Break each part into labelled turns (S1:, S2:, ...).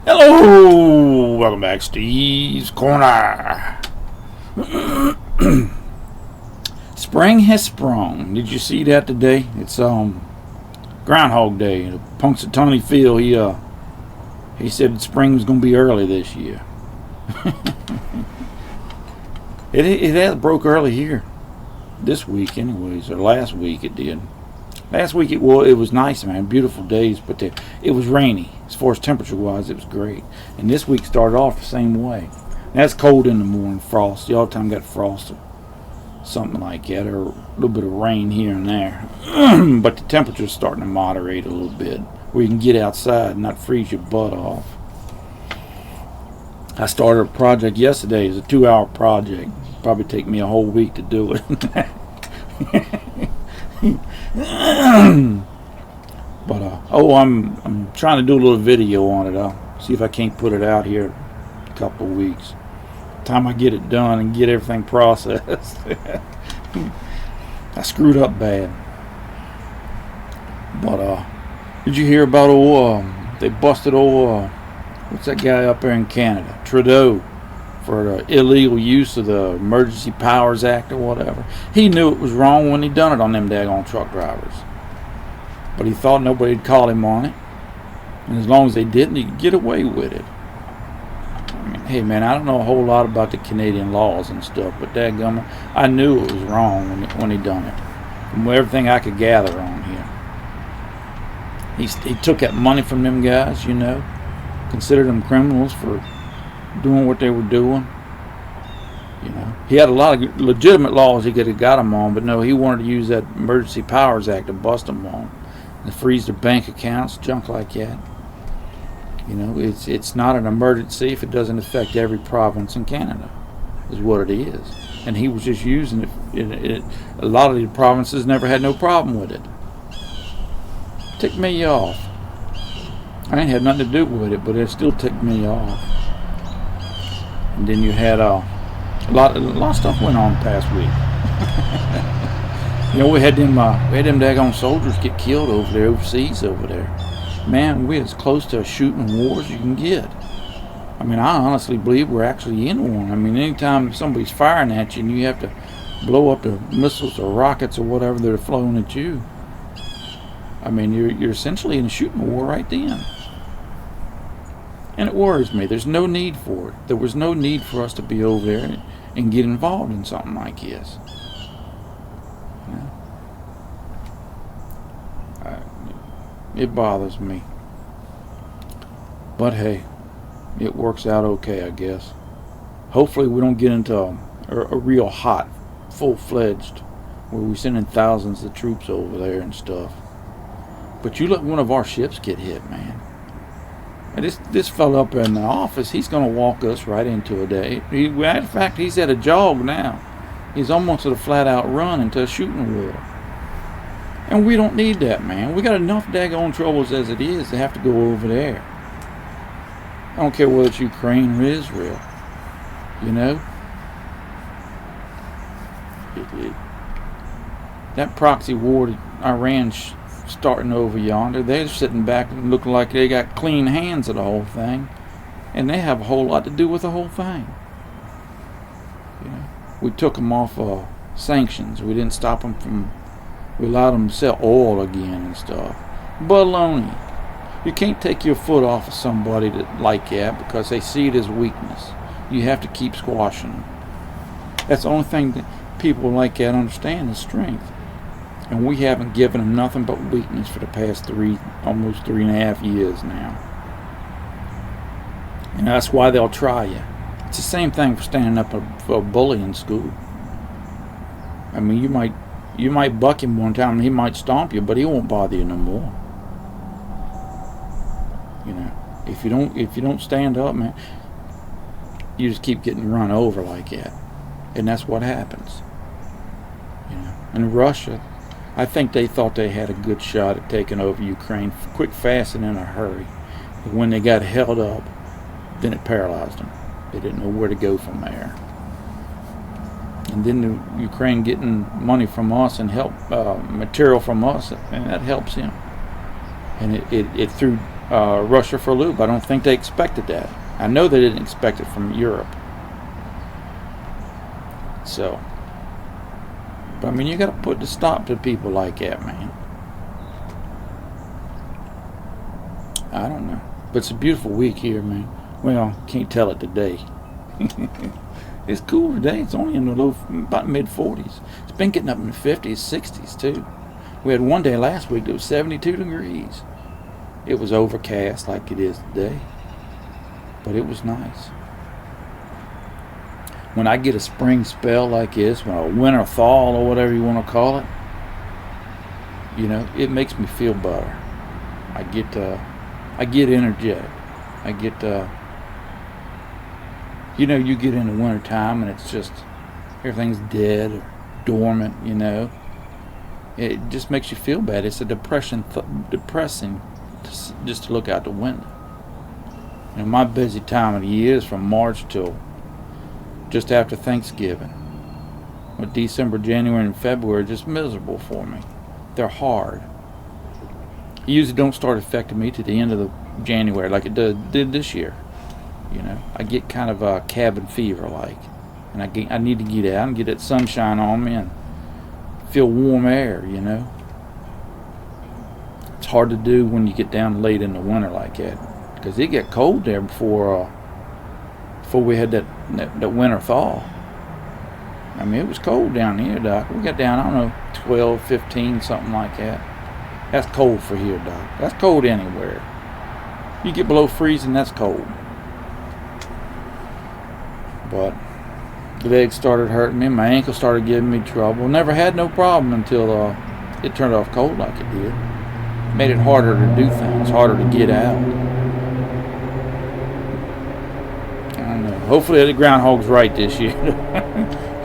S1: Hello, welcome back, Steve's Corner. Spring has sprung. Did you see that today? It's Groundhog Day. The Punxsutawney Phil, he said spring was gonna be early this year. It has broke early here this week, anyways, or last week it did. Last week it was nice, man, beautiful days, but it was rainy. As far as temperature wise, it was great. And this week started off the same way. That's cold in the morning, frost. The all the time got frost or something like that, or a little bit of rain here and there. But the temperature's starting to moderate a little bit, where you can get outside and not freeze your butt off. I started a project yesterday. It's a 2-hour project. Probably take me a whole week to do it. But I'm trying to do a little video on it. I'll see if I can't put it out here in a couple of weeks. Time I get it done and get everything processed. I screwed up bad. But did you hear about they busted what's that guy up there in Canada, Trudeau, for the illegal use of the Emergency Powers Act or whatever. He knew it was wrong when he done it on them daggone truck drivers. But he thought nobody'd call him on it. And as long as they didn't, he could get away with it. I mean, hey man, I don't know a whole lot about the Canadian laws and stuff, but dadgummit, I knew it was wrong when he done it. From everything I could gather on here. He took that money from them guys, considered them criminals for doing what they were doing. He had a lot of legitimate laws he could have got them on, but no, he wanted to use that Emergency Powers Act to bust them on, and freeze their bank accounts, junk like that. It's not an emergency if it doesn't affect every province in Canada, is what it is. And he was just using it. A lot of the provinces never had no problem with it. Ticked me off. I ain't had nothing to do with it, but it still ticked me off. And then you had a lot of stuff went on past week. We had them daggone soldiers get killed over there, overseas over there. Man, we're as close to a shooting war as you can get. I mean, I honestly believe we're actually in one. I mean, anytime somebody's firing at you and you have to blow up the missiles or rockets or whatever that are flowing at you, I mean, you're essentially in a shooting war right then. And it worries me. There's no need for it. There was no need for us to be over there and get involved in something like this. It bothers me. But hey, it works out okay, I guess. Hopefully we don't get into a real hot, full-fledged, where we're sending thousands of troops over there and stuff. But you let one of our ships get hit, man. And this fella up in the office, he's going to walk us right into a day. Matter of fact, he's at a jog now. He's almost at a flat-out run into a shooting war. And we don't need that, man. We got enough daggone troubles as it is to have to go over there. I don't care whether it's Ukraine or Israel. That proxy war that Iran's starting over yonder, they're sitting back and looking like they got clean hands of the whole thing, and they have a whole lot to do with the whole thing. We took them off sanctions. We didn't stop them we allowed them to sell oil again and stuff. Baloney. You can't take your foot off of somebody like that because they see it as weakness. You have to keep squashing them. That's the only thing that people like that understand is strength. And we haven't given them nothing but weakness for the past almost 3.5 years now. And that's why they'll try you. It's the same thing for standing up for a bully in school. I mean, you might buck him one time and he might stomp you, but he won't bother you no more. If you don't stand up, man, you just keep getting run over like that. And that's what happens. In Russia, I think they thought they had a good shot at taking over Ukraine quick, fast, and in a hurry. But when they got held up, then it paralyzed them. They didn't know where to go from there. And then the Ukraine getting money from us and material from us, and that helps him. And it threw Russia for a loop. I don't think they expected that. I know they didn't expect it from Europe. So, but I mean, you got to put the stop to people like that, man. I don't know, but it's a beautiful week here, man. Well, can't tell it today. It's cool today. It's only in the low, about mid 40s. It's been getting up in the 50s, 60s too. We had one day last week that was 72 degrees. It was overcast like it is today, but it was nice. When I get a spring spell like this, when a winter thaw or whatever you want to call it, you know, it makes me feel better. I get energetic. I get, you know, you get in the winter time and it's just, everything's dead or dormant, you know. It just makes you feel bad. It's a depressing just to look out the window. And my busy time of the year is from March till just after Thanksgiving. With December, January, and February are just miserable for me. They're hard. It usually don't start affecting me to the end of the January like it did this year. You know, I get kind of a cabin fever like, and I need to get out and get that sunshine on me and feel warm air, you know. It's hard to do when you get down late in the winter like that, because it get cold there before we had that winter thaw. I mean, it was cold down here, Doc. We got down, I don't know, 12, 15, something like that. That's cold for here, Doc. That's cold anywhere. You get below freezing, that's cold. But the legs started hurting me. My ankle started giving me trouble. Never had no problem until it turned off cold like it did. Made it harder to do things, harder to get out. I don't know. Hopefully the Groundhog's right this year.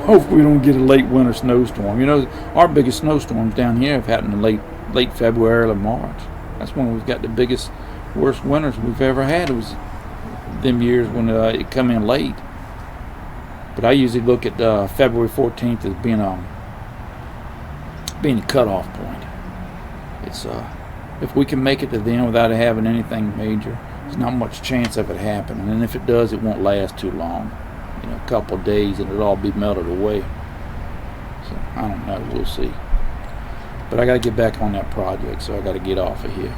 S1: Hopefully we don't get a late winter snowstorm. You know, our biggest snowstorms down here have happened in late February or March. That's when we've got the biggest, worst winters we've ever had. It was them years when it come in late. But I usually look at February 14th as being a cutoff point. It's if we can make it to then without having anything major, there's not much chance of it happening. And if it does, it won't last too long. You know, a couple of days and it'll all be melted away. So I don't know. We'll see. But I got to get back on that project, so I got to get off of here.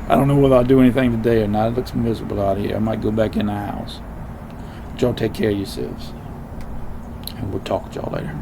S1: I don't know whether I'll do anything today or not. It looks miserable out here. I might go back in the house. But y'all take care of yourselves. And we'll talk with y'all later.